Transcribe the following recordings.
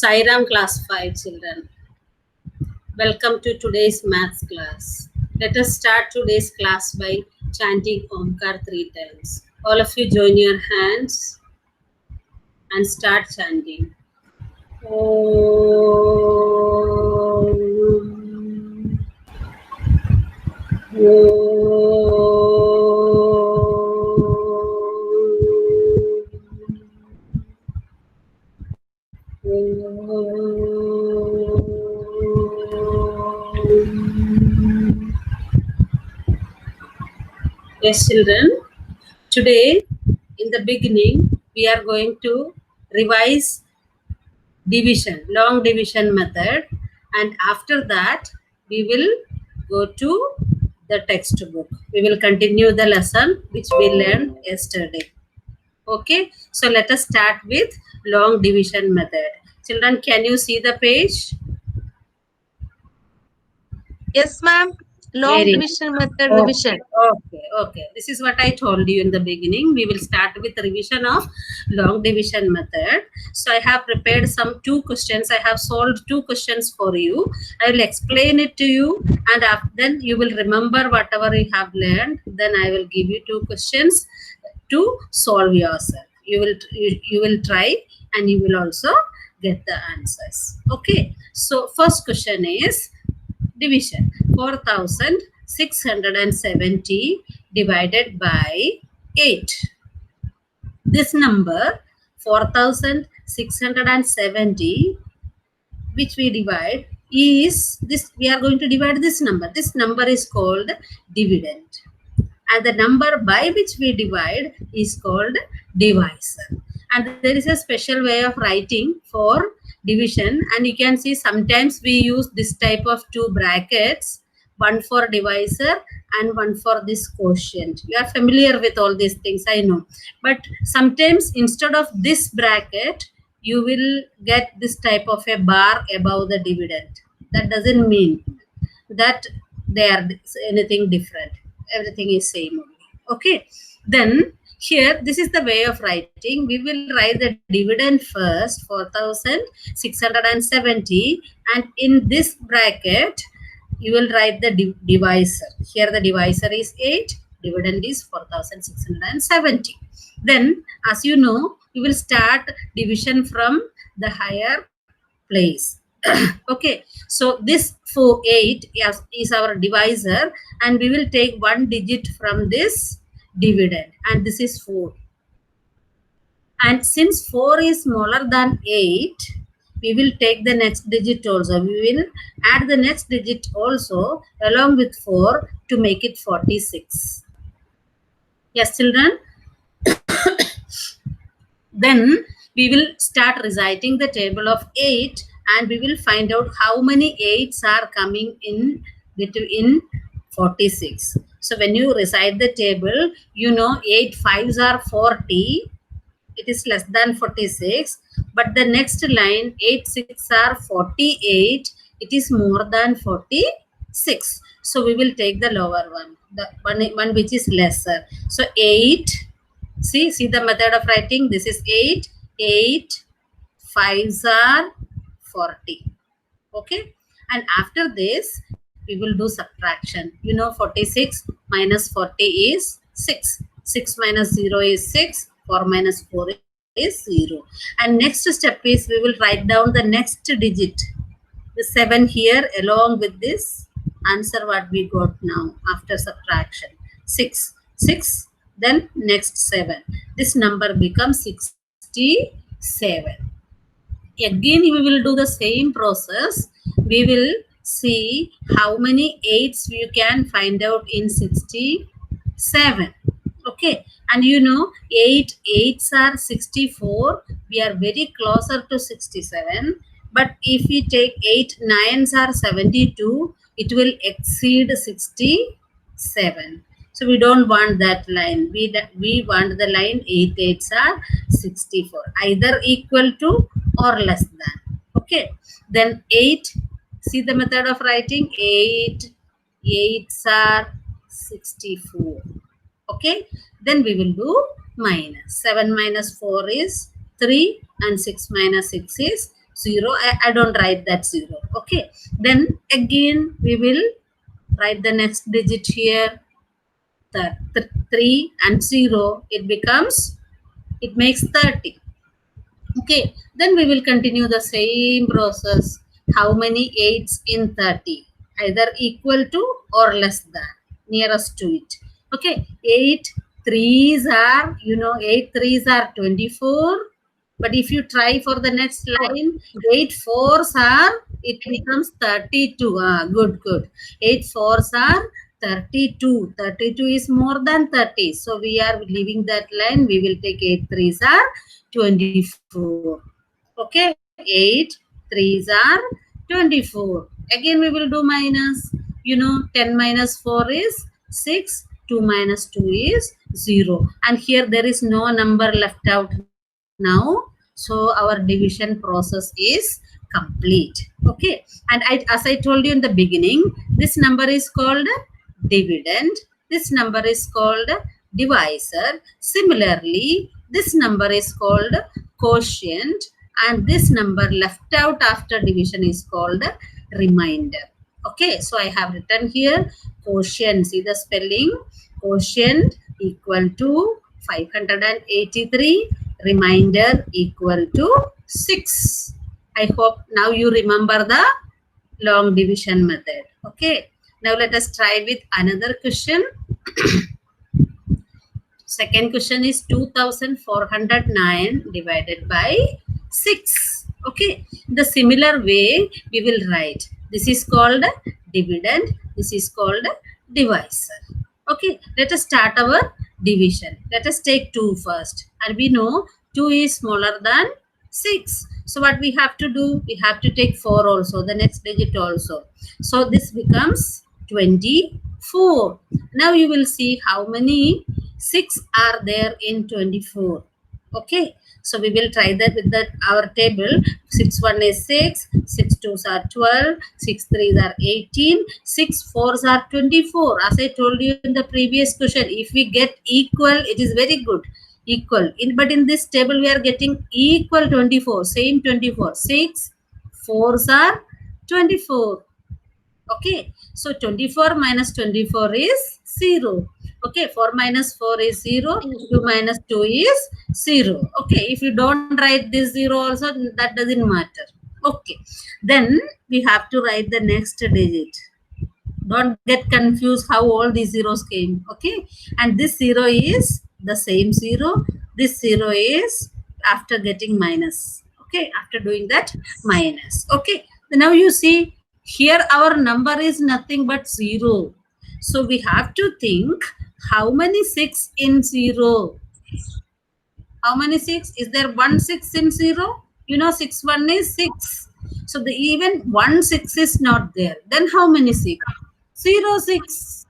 Sairam class 5 children. Welcome to today's maths class. Let us start today's class by chanting Omkar 3 times. All of you join your hands and start chanting. Om. Yes, children. Today, in the beginning, we are going to revise division, long division method, and after that, we will go to the textbook. We will continue the lesson which we learned yesterday. Okay, so let us start with long division method. Children, can you see the page? Yes, ma'am. Long Very division method okay, revision. okay. This is what I told you in the beginning. We will start with the revision of long division method. So I have prepared some 2 questions. I have solved 2 questions for you. I will explain it to you, and then you will remember whatever you have learned. Then I will give you 2 questions to solve yourself. You will try, and you will also get the answers. Okay. So first question is division. 4670 divided by 8. This number 4670 which we divide is this. We are going to divide this number. This number is called dividend, and the number by which we divide is called divisor. And there is a special way of writing for division, and you can see sometimes we use this type of 2 brackets, one for divisor and one for this quotient. You are familiar with all these things, I know, but sometimes instead of this bracket you will get this type of a bar above the dividend. That doesn't mean that they are anything different. Everything is same only. Okay, then here this is the way of writing. We will write the dividend first, 4670, and in this bracket you will write the divisor. Here the divisor is 8, dividend is 4670. Then as you know, you will start division from the higher place. Okay, so this 8 is our divisor, and we will take 1 digit from this dividend, and this is 4. And since 4 is smaller than 8, we will take the next digit also. We will add the next digit also along with 4 to make it 46. Yes, children? Then we will start reciting the table of 8, and we will find out how many 8s are coming in between 46. So when you recite the table, you know 8 5s are 40. It is less than 46. But the next line, 8 6 are 48. It is more than 46. So we will take the lower one, the one which is lesser. So 8. See the method of writing. This is 8. 8 5s are 40. Okay. And after this, we will do subtraction. You know 46 minus 40 is 6. 6 minus 0 is 6. 4 minus 4 is 0. And next step is we will write down the next digit. The 7 here along with this answer what we got now after subtraction. 6. 6. Then next 7. This number becomes 67. Again, we will do the same process. We will see how many 8s you can find out in 67. Okay, and you know 8 8s are 64. We are very closer to 67. But if we take 8 9s are 72, it will exceed 67. So we don't want that line. We want the line 8 8s are 64, either equal to or less than. Okay, then 8. See the method of writing. 8 8s are 64. Okay, then we will do minus. 7 minus 4 is 3, and 6 minus 6 is 0. I don't write that 0. Okay. Then again we will write the next digit here. The 3 and 0. It makes 30. Okay. Then we will continue the same process. How many 8s in 30? Either equal to or less than, nearest to it. Okay. 8 3s are, 8 3s are 24. But if you try for the next line, 8 4s are, it becomes 32. Good. 8 4s are 32. 32 is more than 30. So we are leaving that line. We will take 8 3s are 24. Okay. 8 3s are 24. Again we will do minus. 10 minus 4 is 6. 2 minus 2 is 0. And here there is no number left out now. So our division process is complete. Okay. And as I told you in the beginning, this number is called dividend. This number is called divisor. Similarly, this number is called quotient. And this number left out after division is called remainder. Okay. So I have written here quotient. See the spelling? Quotient equal to 583. Remainder equal to 6. I hope now you remember the long division method. Okay. Now let us try with another question. Second question is 2409 divided by 6. Okay. The similar way we will write. This is called dividend. This is called divisor. Okay. Let us start our division. Let us take 2 first. And we know 2 is smaller than 6. So what we have to do? We have to take 4 also, the next digit also. So this becomes 24. Now you will see how many 6 are there in 24. Okay. So we will try that with our table. 6 1 is 6, 6 2s are 12, 6 3s are 18, 6 4s are 24. As I told you in the previous question, if we get equal, it is very good. Equal. But in this table, we are getting equal 24. Same 24. 6 4s are 24. Okay. So 24 minus 24 is 0. Okay. 4 minus 4 is 0. 2 minus 2 is 0. Okay. If you don't write this 0 also, that doesn't matter. Okay. Then we have to write the next digit. Don't get confused how all these zeros came. Okay. And this 0 is the same 0. This 0 is after getting minus. Okay. After doing that minus. Okay. Now you see here our number is nothing but 0. So we have to think how many 6 in 0. How many 6? Is there 1 6 in 0? 6 1 is 6. So even 1 6 is not there. Then how many 6? 0 6.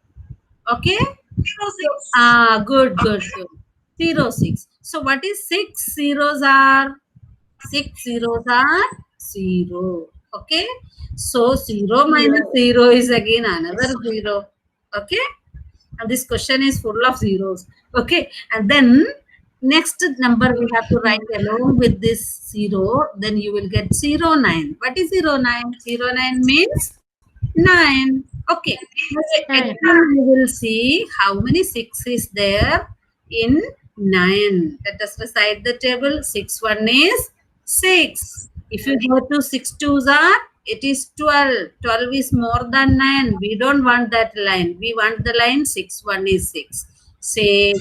Okay. 0 6. Good. 0 6. So what is 6 zeros are? 6 zeros are 0. Okay. So 0 minus 0 is again another 0. Okay. And this question is full of zeros. Okay. And then next number we have to write along with this 0. Then you will get 0 9. What is 0 9? 0 9 means 9. Okay. Again, we will see how many 6 is there in 9. Let us recite the table. 6 1 is 6. If you go to 6 2s are, it is 12. 12 is more than 9. We don't want that line. We want the line 6 1 is 6. 6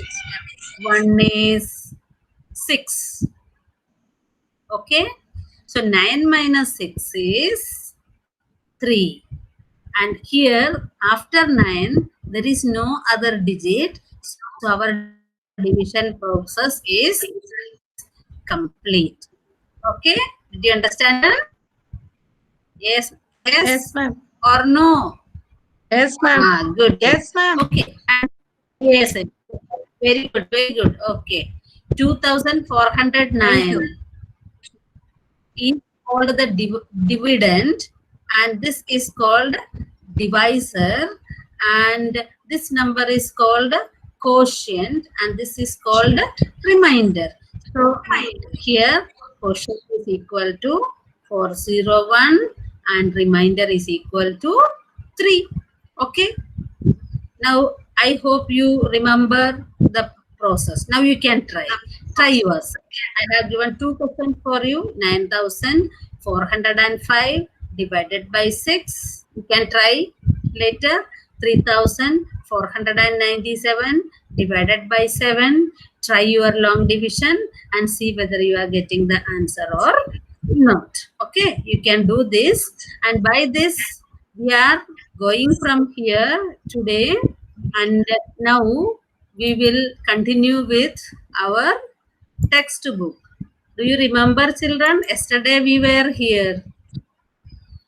1 is 6. Okay. So 9 minus 6 is 3. And here after 9 there is no other digit. So our division process is complete. Okay. Did you understand? Yes. Yes, ma'am. Or no? Yes, ma'am. Good. Yes, ma'am. Okay. Yes. Very good. Okay. 2409 is called the dividend, and this is called divisor, and this number is called quotient, and this is called remainder. So here quotient is equal to 401 and remainder is equal to 3. Okay. Now, I hope you remember the process. Now you can try. Try yours. I have given 2 questions for you. 9,405 divided by 6. You can try later. 3,497 divided by 7. Try your long division and see whether you are getting the answer or not. Okay, you can do this. And by this, we are going from here today, and now we will continue with our textbook. Do you remember, children? Yesterday we were here.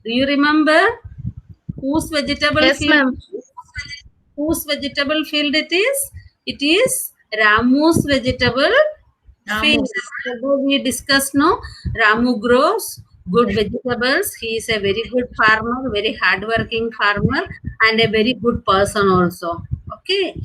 Do you remember whose vegetable Yes, field? ma'am. Whose vegetable field it is? It is Ramu's vegetable field. Yesterday we discussed, no? Ramu grows good vegetables. He is a very good farmer, very hardworking farmer, and a very good person also. Okay.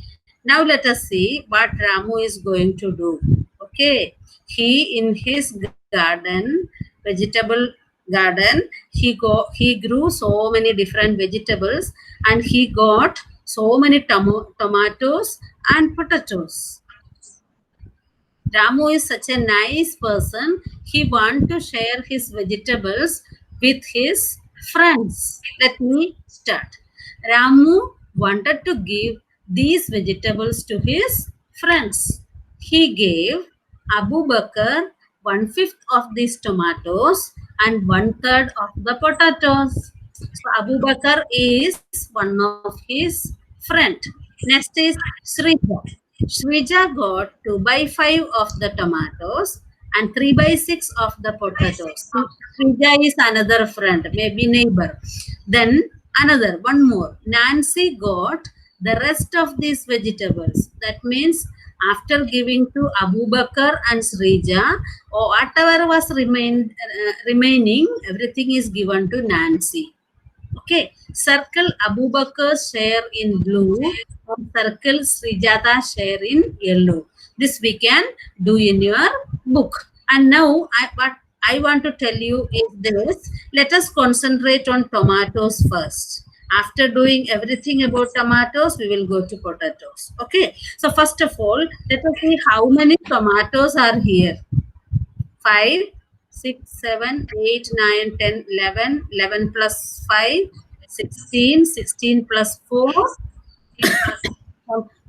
Now let us see what Ramu is going to do. Okay. He in his garden, vegetable garden, he grew so many different vegetables, and he got so many tomatoes and potatoes. Ramu is such a nice person. He wants to share his vegetables with his friends. Let me start. Ramu wanted to give these vegetables to his friends. He gave Abu Bakr 1/5 of these tomatoes and 1/3 of the potatoes. So Abu Bakr is one of his friend. Next is Srija. Srija got 2/5 of the tomatoes and 3/6 of the potatoes. Srija is another friend, maybe neighbor. Then another, one more. Nancy got the rest of these vegetables. That means after giving to Abu Bakr and Srija, or whatever was remaining, everything is given to Nancy. Okay, circle Abu Bakr's share in blue and circle Srijata's share in yellow. This we can do in your book. And now what I want to tell you is this. Let us concentrate on tomatoes first. After doing everything about tomatoes, we will go to potatoes. Okay. So first of all, let us see how many tomatoes are here. 5, 6, 7, 8, 9, 10, 11, 11 plus 5, 16, 16 plus 4,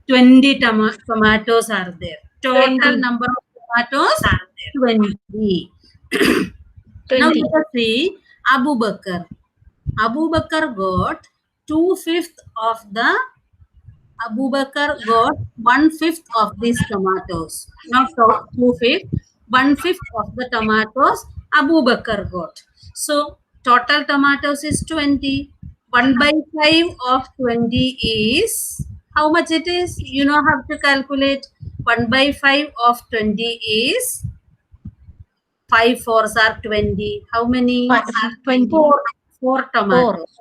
20 tomatoes are there. Total 20. number of tomatoes are there. 20. Now let us see Abu Bakr. Abu Bakr got 2/5 of the Abu Bakr got 1/5 of these tomatoes. Not 2/5, 1/5 of the tomatoes Abu Bakr got. So total tomatoes is 20. 1/5 of 20 is how much it is? You know how to calculate. 1/5 of 20 is 5 fours are 20. How many? 20. 4 tomatoes.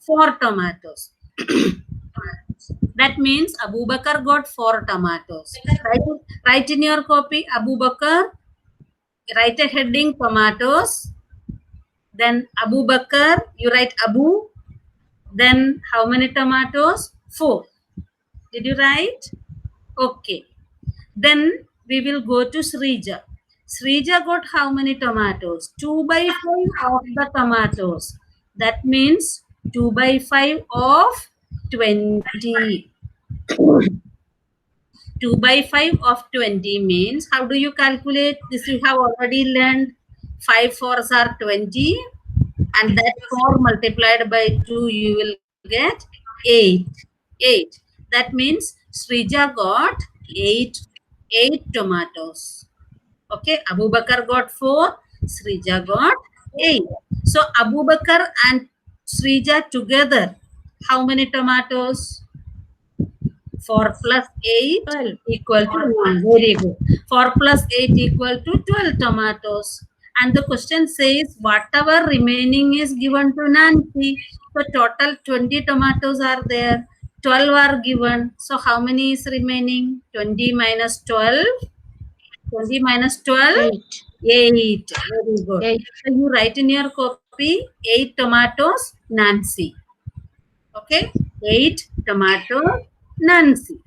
4 tomatoes. That means Abu Bakr got 4 tomatoes. Write in your copy Abu Bakr. Write a heading tomatoes. Then Abu Bakr, you write Abu. Then how many tomatoes? 4. Did you write? Okay. Then we will go to Srija. Srija got how many tomatoes? 2/5 of the tomatoes. That means 2/5 of 20. 2/5 of 20 means, how do you calculate? This you have already learned. 5 fours are 20, and that 4 multiplied by 2 you will get 8. 8. That means Srija got 8 tomatoes. Okay, Abu Bakr got 4, Srija got 8. So Abu Bakr and Srija together, how many tomatoes? 4 plus 8 equal to 1. Very good. 4 plus 8 equal to 12 tomatoes. And the question says whatever remaining is given to Nancy. So total 20 tomatoes are there. 12 are given. So how many is remaining? 20 minus 12. 20 minus 12. 8. Very good. 8. So you write in your copy 8 tomatoes, Nancy. Okay, 8 tomatoes, Nancy.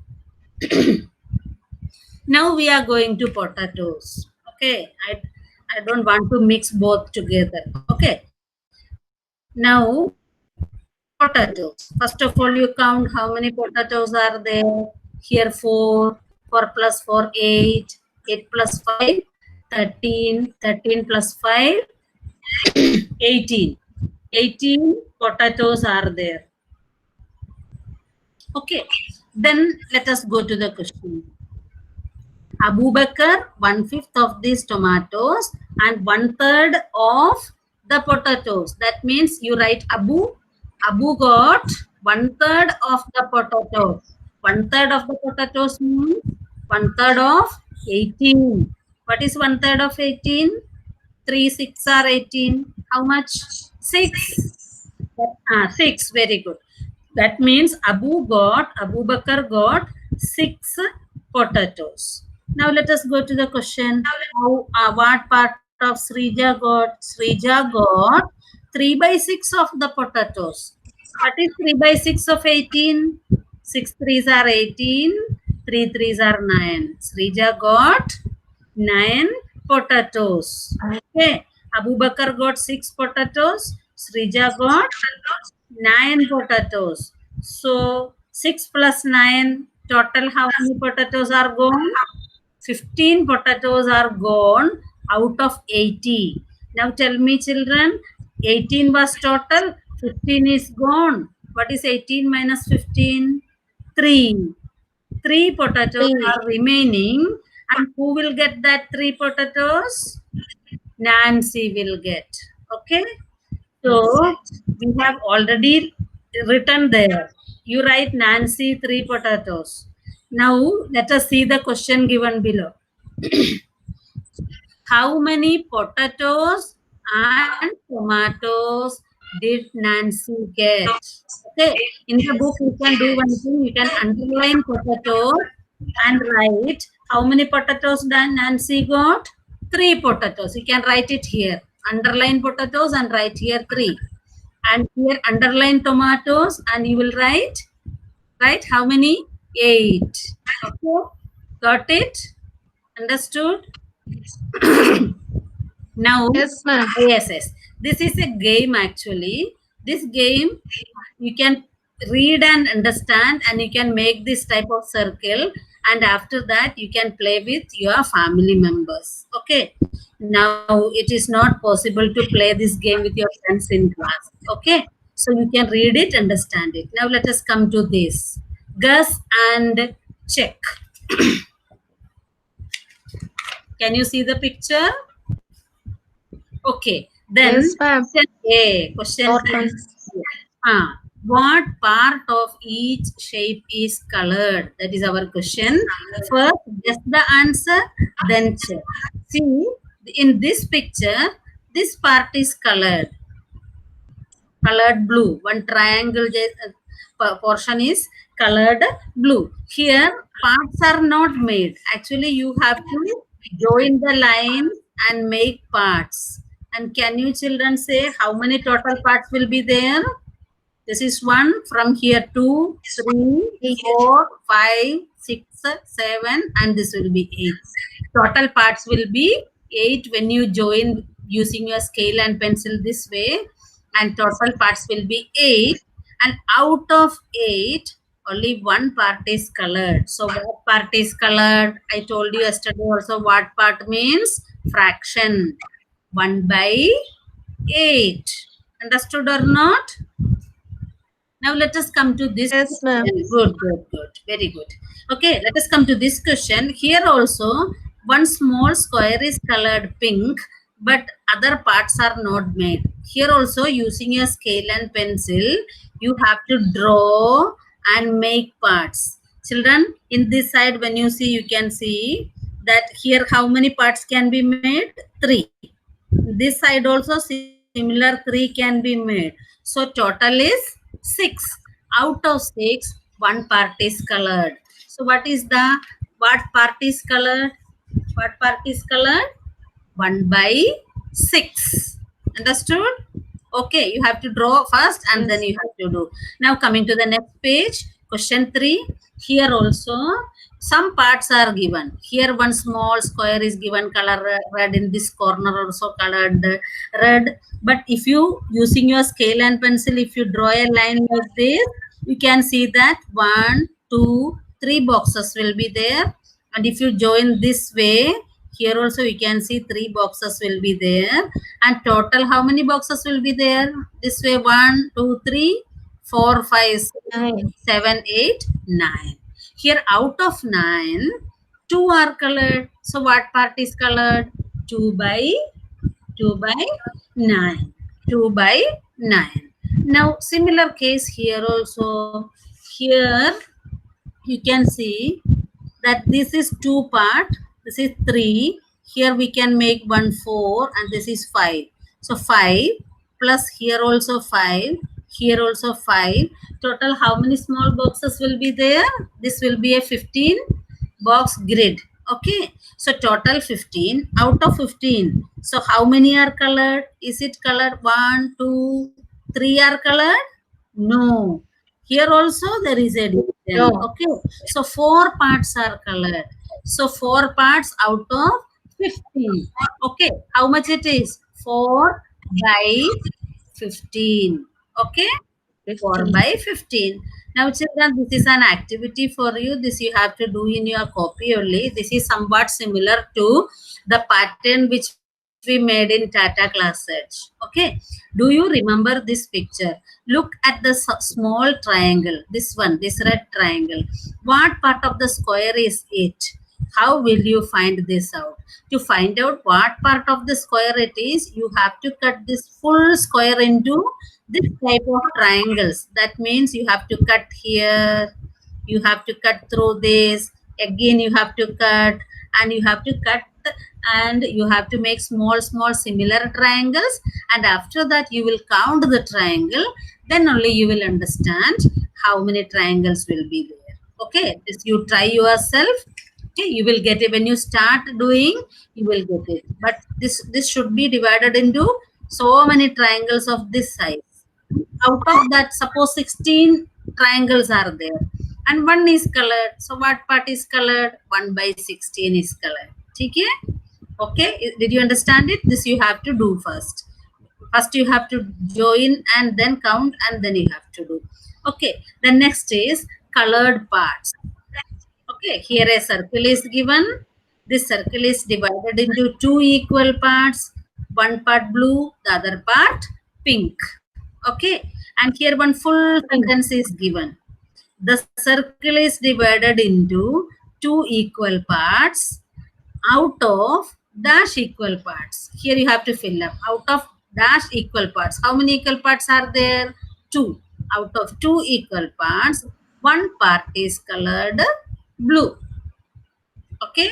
Now we are going to potatoes. Okay, I don't want to mix both together. Okay, now potatoes. First of all, you count how many potatoes are there. Here 4, 4 plus 4, 8, 8 plus 5, 13, 13 plus 5, 18. 18 potatoes are there. Okay, then let us go to the question. Abu Bakr, 1/5 of these tomatoes and 1/3 of the potatoes. That means you write Abu. Abu got 1/3 of the potatoes. 1/3 of the potatoes means 1/3 of 18. What is 1/3 of 18? 3, 6 are 18. How much? 6. 6. Very good. That means Abu Bakr got 6 potatoes. Now let us go to the question. What part of Srija got? Srija got 3/6 of the potatoes. What is 3/6 of 18? 6 3s are 18. 3 3s are 9. Srija got 9 potatoes. Okay. Abu Bakr got 6 potatoes. Srija got 9 potatoes. So 6 plus 9, total how many potatoes are gone? 15 potatoes are gone out of 80. Now tell me children, 18 was total, 15 is gone. What is 18 minus 15? 3. 3 potatoes 3. are remaining. And who will get that 3 potatoes? Nancy will get. Okay. So we have already written there. You write Nancy 3 potatoes. Now let us see the question given below. How many potatoes and tomatoes did Nancy get? Okay, in the book you can do one thing. You can underline potatoes and write how many potatoes did Nancy got? 3 potatoes. You can write it here. Underline potatoes and write here 3. And here underline tomatoes and you will write how many? 8. Okay, got it? Understood? Now, Yes, ma'am. yes. This is a game actually. This game, you can read and understand and you can make this type of circle. And after that, you can play with your family members. Okay. Now, it is not possible to play this game with your friends in class. Okay. So, you can read it, understand it. Now, let us come to this. Guess and check. Can you see the picture? Okay. Then Yes, ma'am. question Not A. What part of each shape is colored? That is our question. First, guess the answer, then check. See, in this picture, this part is colored. Colored blue. One triangle portion is colored blue. Here, parts are not made. Actually, you have to join the line and make parts. And can you children say how many total parts will be there? This is 1, from here 2, 3, 4, 5, 6, 7, and this will be 8. Total parts will be 8 when you join using your scale and pencil this way, and total parts will be 8. And out of 8, only one part is colored. So what part is colored? I told you yesterday also what part means fraction. 1/8. Understood or not? Now let us come to this. Yes, ma'am. Good. Very good. Okay, let us come to this question. Here also, one small square is colored pink, but other parts are not made. Here also, using a scale and pencil, you have to draw and make parts. Children, in this side, when you see, you can see that here how many parts can be made? 3. This side also similar 3 can be made. So total is 6. Out of 6, one part is colored. So what part is colored? What part is colored? 1 by 6. Understood? Okay, you have to draw first and then you have to do. Now coming to the next page, question 3. Here also some parts are given. Here one small square is given color red, in this corner also colored red. But if you using your scale and pencil, if you draw a line like this, you can see that 1, 2, 3 boxes will be there. And if you join this way, here also you can see 3 boxes will be there. And total how many boxes will be there? This way 1, 2, 3, 4, 5, 6, 7, 8, 9. Here out of 9, 2 are colored. So what part is colored? 2 by 9. 2 by 9. Now similar case here also. Here you can see that this is 2 part, this is 3. Here we can make 1 4 and this is 5. So 5 plus here also 5, here also 5. Total how many small boxes will be there? This will be a 15 box grid. Okay, so total 15 out of 15. So how many are colored? Is it colored 1, 2, 3 are colored? No. Here also there is a division. No. Okay, so 4 parts are colored. So 4 parts out of 15. Okay, how much it is? 4 by 15. Okay, 4 by 15. Now children, this is an activity for you. This you have to do in your copy only. This is somewhat similar to the pattern which we made in Tata Class Search. Okay, do you remember this picture? Look at the small triangle, this one, this red triangle. What part of the square is it? How will you find this out? To find out what part of the square it is, you have to cut this full square into this type of triangles. That means you have to cut here, you have to cut through this, again you have to cut, and you have to cut, and you have to make small similar triangles, and after that you will count the triangle, then only you will understand how many triangles will be there. Okay, this you try yourself. Okay, you will get it when you start doing, you will get it. But this should be divided into so many triangles of this size. Out of that, suppose 16 triangles are there and one is colored. So what part is colored? 1 by 16 is colored. Okay, did you understand it? This you have to do first. First you have to join and then count and then you have to do. Okay, the next is colored parts. Okay, here a circle is given. This circle is divided into 2 equal parts. One part blue, the other part pink. Okay, and here one full sentence is given. The circle is divided into 2 equal parts out of dash equal parts. Here you have to fill up. Out of dash equal parts. How many equal parts are there? 2. Out of 2 equal parts, one part is colored blue. Okay.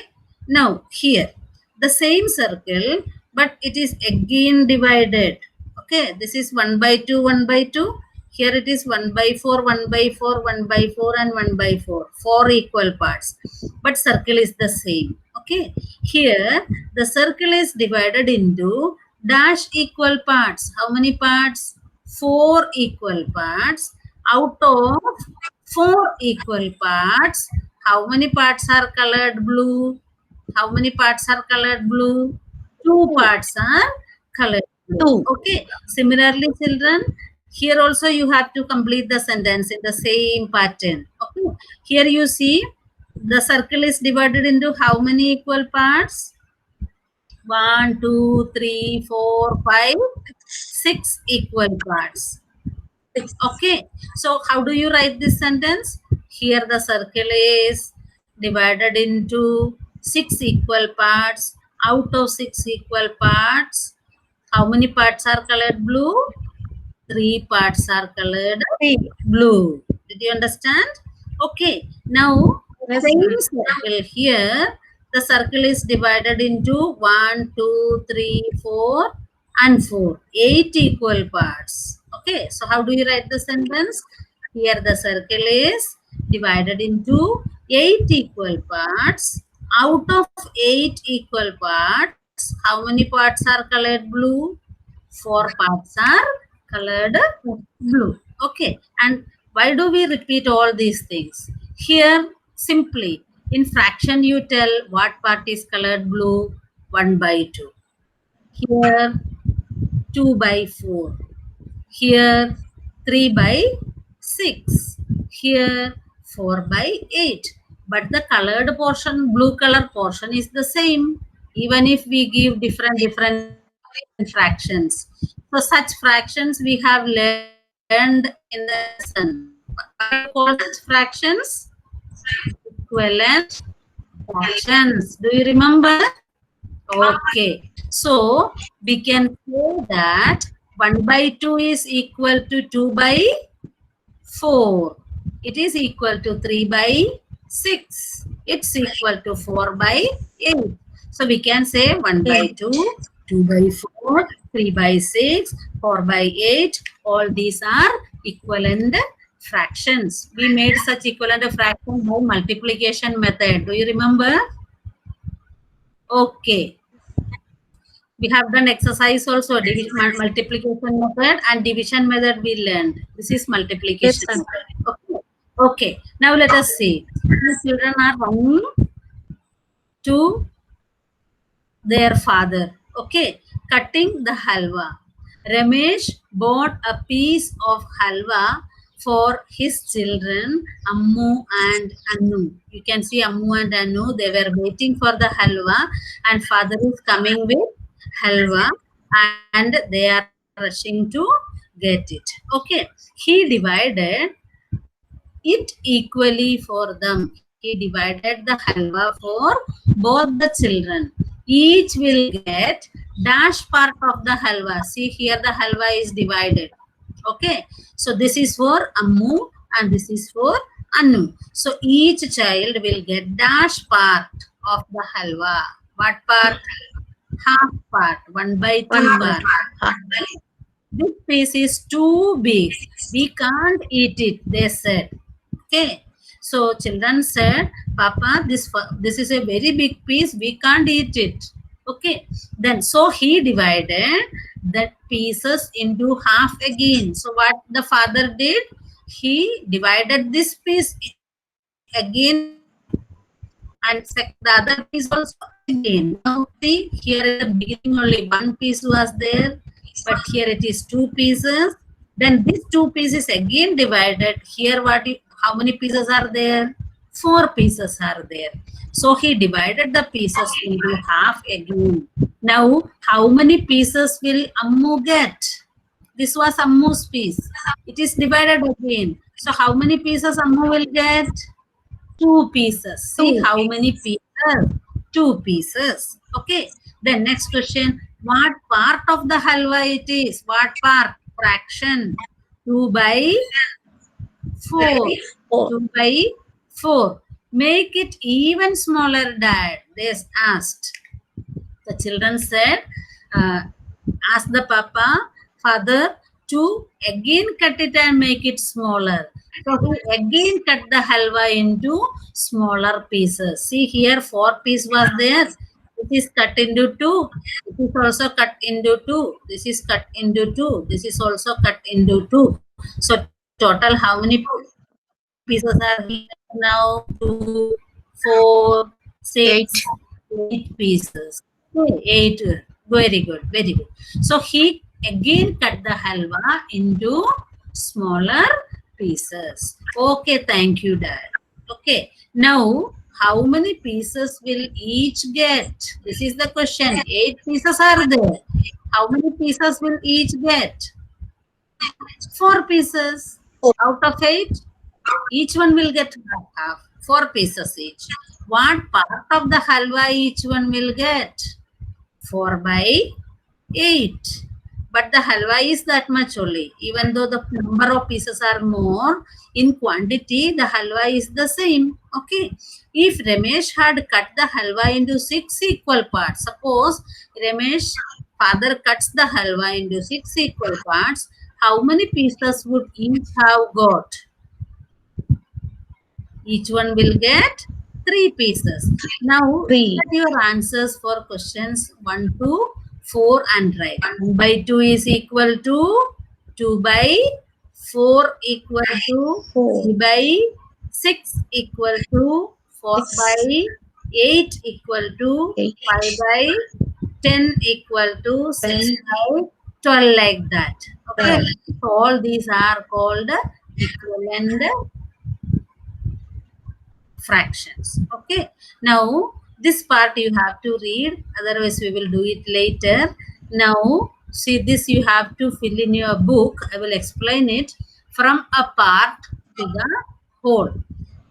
Now here, the same circle, but it is again divided. Okay, this is 1 by 2, 1 by 2. Here it is 1 by 4, 1 by 4, 1 by 4 and 1 by 4. 4 equal parts. But circle is the same. Okay. Here the circle is divided into dash equal parts. How many parts? 4 equal parts. Out of 4 equal parts, how many parts are colored blue? How many parts are colored blue? 2 parts are colored blue. Okay. Similarly, children, here also you have to complete the sentence in the same pattern. Okay. Here you see the circle is divided into how many equal parts? 1, 2, 3, 4, 5, 6 equal parts. Okay. So how do you write this sentence? Here the circle is divided into 6 equal parts. Out of 6 equal parts, how many parts are colored blue? 3 parts are colored blue. Did you understand? Okay. Now, same circle here. The circle is divided into 1, 2, 3, 4 and 4. 8 equal parts. Okay. So, how do you write the sentence? Here the circle is divided into 8 equal parts. Out of 8 equal parts, How many parts are colored blue? 4 parts are colored blue. Okay. And why do we repeat all these things? Here, simply, in fraction, you tell what part is colored blue. 1 by 2. Here, 2 by 4. Here, 3 by 6. Here, 4 by 8. But the colored portion, blue color portion is the same. Even if we give different fractions. So such fractions we have learned in the lesson. What do you call such fractions? Equivalent fractions. Do you remember? Okay. So we can say that 1 by 2 is equal to 2 by 4. It is equal to 3 by 6. It's equal to 4 by 8. So we can say 1 by 2, 2 by 4, 3 by 6, 4 by 8. All these are equivalent fractions. We made such equivalent fraction by multiplication method. Do you remember? Okay. We have done exercise also, division, multiplication method and division method we learned. This is multiplication Yes, method. Okay. Okay. Now let us see. The children are running to their father. Okay. Cutting the halwa. Ramesh bought a piece of halwa for his children, Ammu and Annu. You can see Ammu and Annu, they were waiting for the halwa and father is coming with halwa and they are rushing to get it. Okay. He divided it equally for them. He divided the halwa for both the children. Each will get dash part of the halwa. See here the halwa is divided. Okay. So this is for Ammu and this is for Annu. So each child will get dash part of the halwa. What part? Half part. 1 by 2 part. This piece is too big. We can't eat it, they said. Okay. So children said, Papa, this is a very big piece. We can't eat it. Okay. Then so he divided that pieces into half again. So what the father did? He divided this piece again and the other piece also again. Now see here in the beginning only one piece was there, but here it is 2 pieces. Then these 2 pieces again divided. Here how many pieces are there? 4 pieces are there. So he divided the pieces into half again. Now how many pieces will Ammu get? This was Ammu's piece. It is divided again. So how many pieces Ammu will get? 2 pieces. See how many pieces? 2 pieces. Okay. Then next question. What part of the halwa it is? What part? Fraction. 2 by 4. 2 by 4. Make it even smaller, Dad. They asked. The children said, ask the father to again cut it and make it smaller. So he again cut the halwa into smaller pieces. See here 4 pieces was there. It is cut into 2. It is also cut into 2. This is cut into 2. This is also cut into 2. So total how many pieces are here now? 2, 4, 6, 8 pieces. Okay, 8. Very good. Very good. So he again cut the halwa into smaller pieces. Okay, thank you, Dad. Okay, now how many pieces will each get? This is the question. 8 pieces are there. How many pieces will each get? 4 pieces. Out of 8, each one will get half. 4 pieces each. What part of the halwa each one will get? 4 by 8. But the halwa is that much only. Even though the number of pieces are more, in quantity, the halwa is the same. Okay. If Ramesh had cut the halwa into 6 equal parts, suppose Ramesh father cuts the halwa into 6 equal parts, how many pieces would each have got? Each one will get 3 pieces. Now, 3. get your answers for questions 1 to 4 and write. 1 by 2 is equal to 2 by 4 equal to 3 by 6 equal to 4 by 8 equal to 5 by 10 equal to 6 by 12, like that. Okay. So all these are called equivalent fractions. Okay. Now this part you have to read, otherwise we will do it later. Now see, this you have to fill in your book. I will explain it from a part to the whole.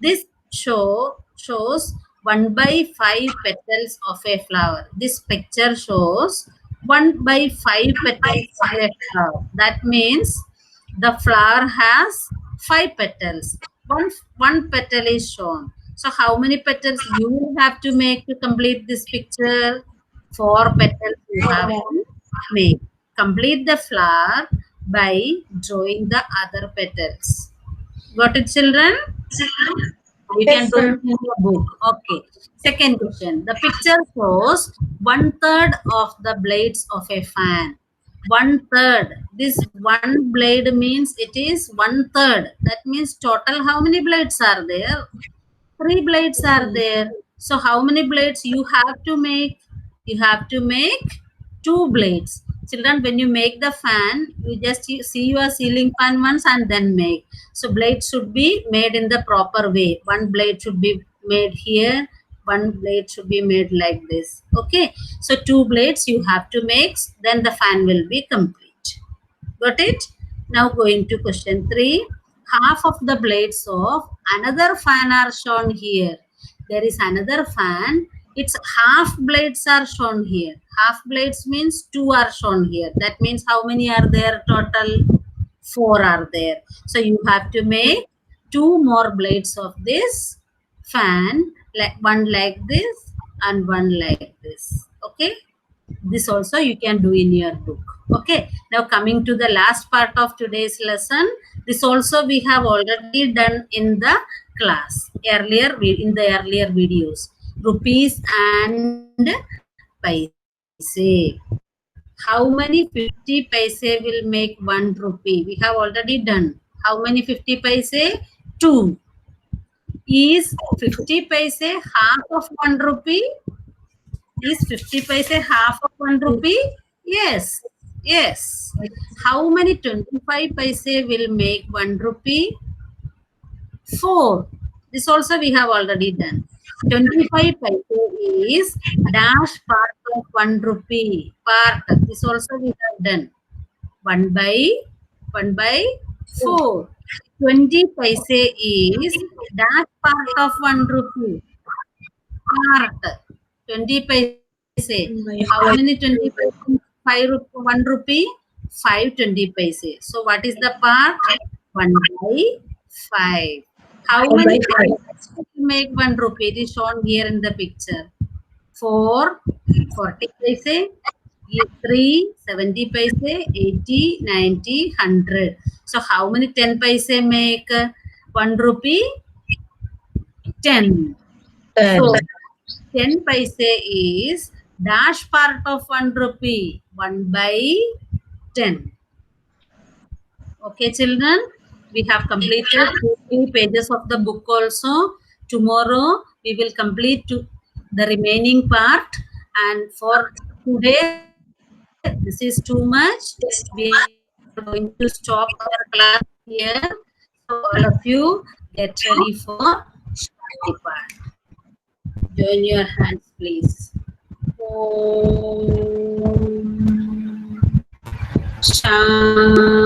This shows 1 by 5 petals of a flower. This picture shows 1 by 5 petals of a flower. That means the flower has 5 petals. One petal is shown. So how many petals you will have to make to complete this picture? 4 petals you have to make. Complete the flower by drawing the other petals. Got it, children? You can do it in your book. Okay. Second question. The picture shows 1/3 of the blades of a fan. 1/3. This one blade means it is 1/3. That means total how many blades are there? 3 blades are there. So how many blades you have to make? You have to make 2 blades. Children, when you make the fan, you just see your ceiling fan once and then make. So blades should be made in the proper way. One blade should be made here. One blade should be made like this. Okay. So 2 blades you have to make. Then the fan will be complete. Got it? Now going to question 3. Half of the blades of another fan are shown here. There is another fan. Its half blades are shown here. Half blades means 2 are shown here. That means how many are there total? 4 are there. So you have to make 2 more blades of this fan, like one like this and one like this. Okay. This also you can do in your book. Okay. Now coming to the last part of today's lesson. This also we have already done in the class earlier, in the earlier videos. Rupees and paise. How many 50 paise will make 1 rupee? We have already done. How many 50 paise? 2. Is 50 paise half of 1 rupee? Is 50 paise half of 1 rupee? Yes. Yes. How many 25 paise will make 1 rupee? 4. This also we have already done. 25 paise is dash part of 1 rupee. Part. This also we have done. 1 by 4. 20 paise is dash part of 1 rupee. Part. 20 paise. How many 20 paise? 1 rupee? 5 20 paise. So what is the part? 1 by 5. How many paise will make 1 rupee? It is shown here in the picture. 4 40 paise, 3 70 paise, 80, 90, 100. So how many 10 paise make 1 rupee? 10. So 10 paise is dash part of 1 rupee. 1 by 10. Okay, children. We have completed 2 pages of the book also. Tomorrow we will complete the remaining part. And for today, this is too much. We are going to stop our class here. So all of you get ready for Shanti part. Join your hands, please. Shanti,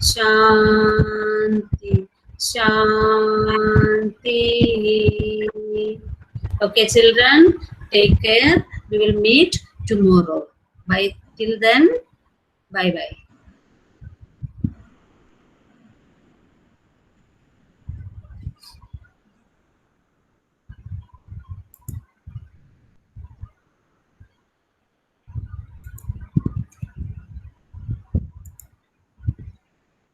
Shanti, Shanti. Okay, children, take care. We will meet tomorrow. Bye. Till then, bye-bye.